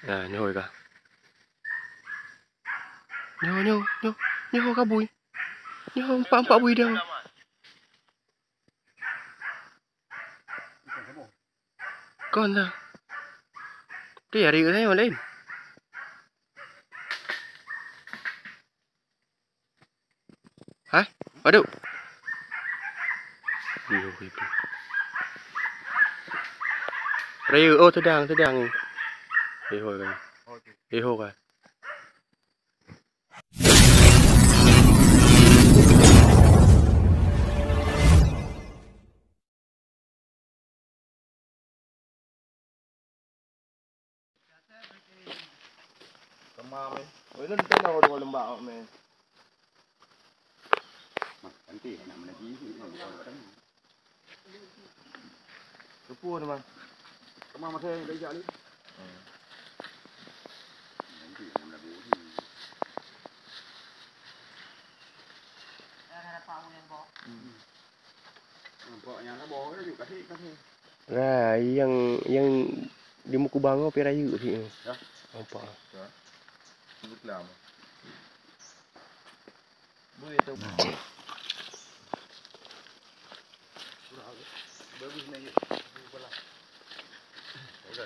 À, như hồi cả. Như hồi cả bùi. Như hồi pak bùi dia. Con ra. Cái gì cái thế mà lên. Hả? Aduh. Rayu, oh sedang. Iho kan. Iho kan. Kemar men. Oi lu tengok dua lembak men. Nanti nak menaji Kepu tu bang. kemar masa yang dah ni. Nanti nak menaji. Ada pau yang bawa. Nampak yang dah bawa tu kasih. Nah, yang di muka bangau pi rayu sih. Ya. Apa? Ya. Sebut lama. Boleh tu. Bagus ni. Bola. Udah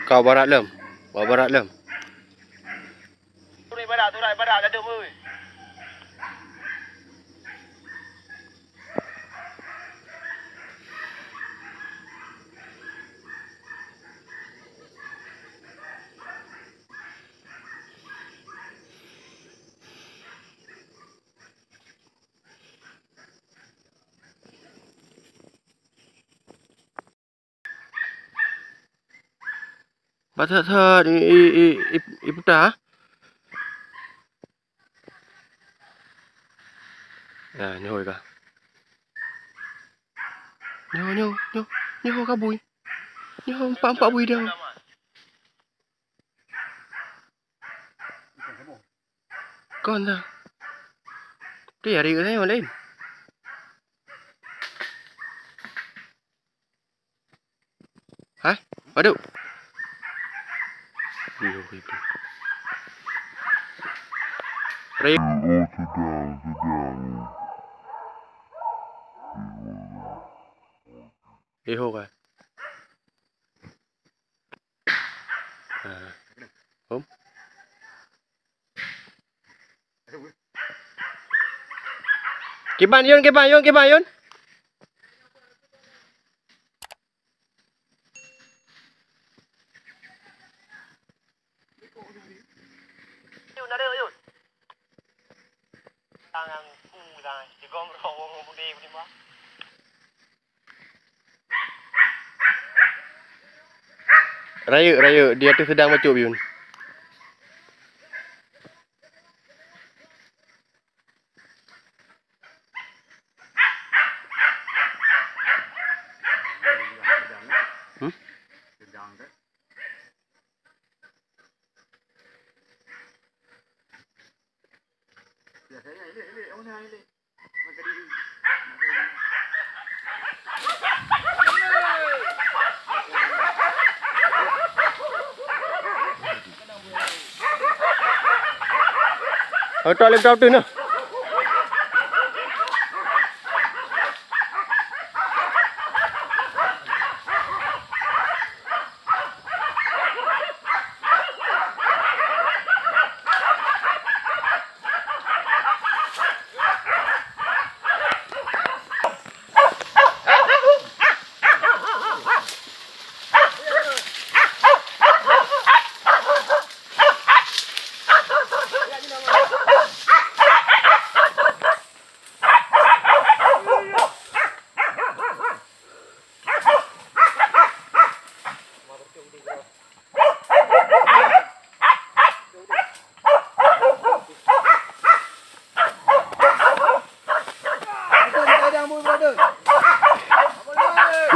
Kau barat lem. Bawa barat lem. Turai barat ada oi. Batat i putar. À, nhồi cả. Nyo kabui. Nyo empat bui dia. Con ra. Cái gì cái thế mà lên. Hả? Ở đâu? Đây. Đi hô rồi. À. Không. Kiban yun. Yun. Tangan ulang. Jika merong budi mah. Raya, dia tu sedang macam yun. Ở trò lên trao từ nữa.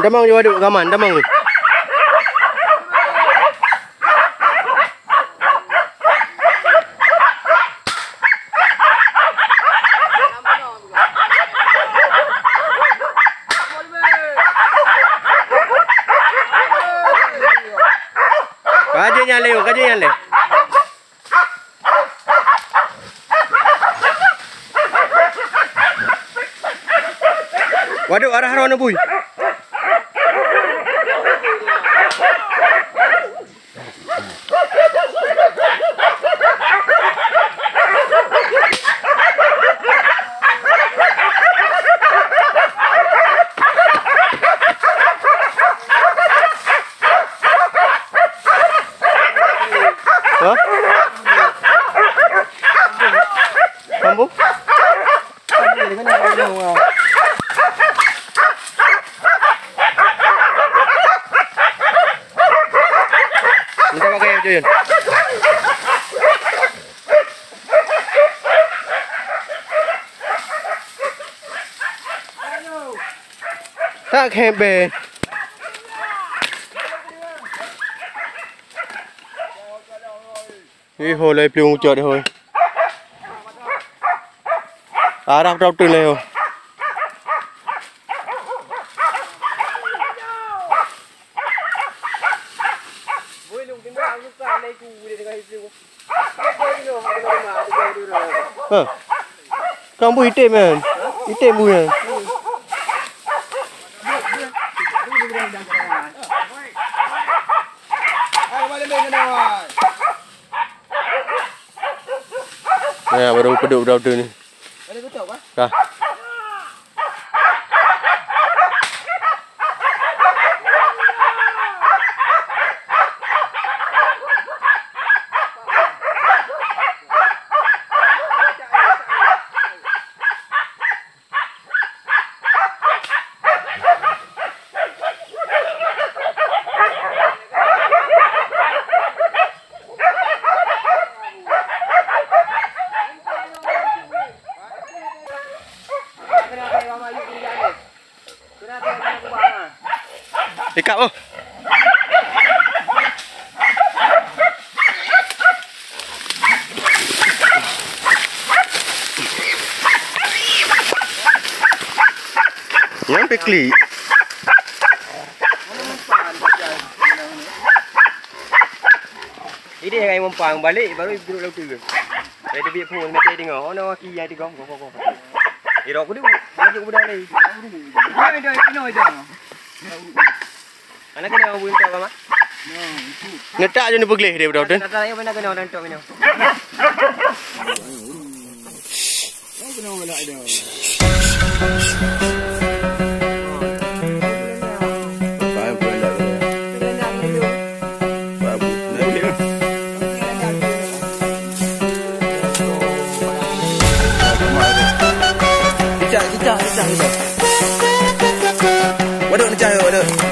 Damang juga ada gaman, damang ni. Kaji nyale. Waduh, arah mana bui? Hah? Jambo? Minta pakai aja yun. Tak hebe. Đi hồ lấy plung chợ đi thôi. Đáp rau từ lều. Kamu ite men, ite bukan. Ya baru peduk rau tu ni. Dah. Ikat oh. Yang pekli. Ini yang mempang balik baru duduk laut tu. Saya dia pun mesti tengok. Oh nak waki yang tengok. Kok. Irok aku tu maju ke bedang ni. Mana dia kena aja. Anak kena buat tak apa? Ngetak je ni peglih dia betul. Kata yang mana kena orang tok minum. Kena wala ada. Cicak. Waduh, ni cahaya waduh.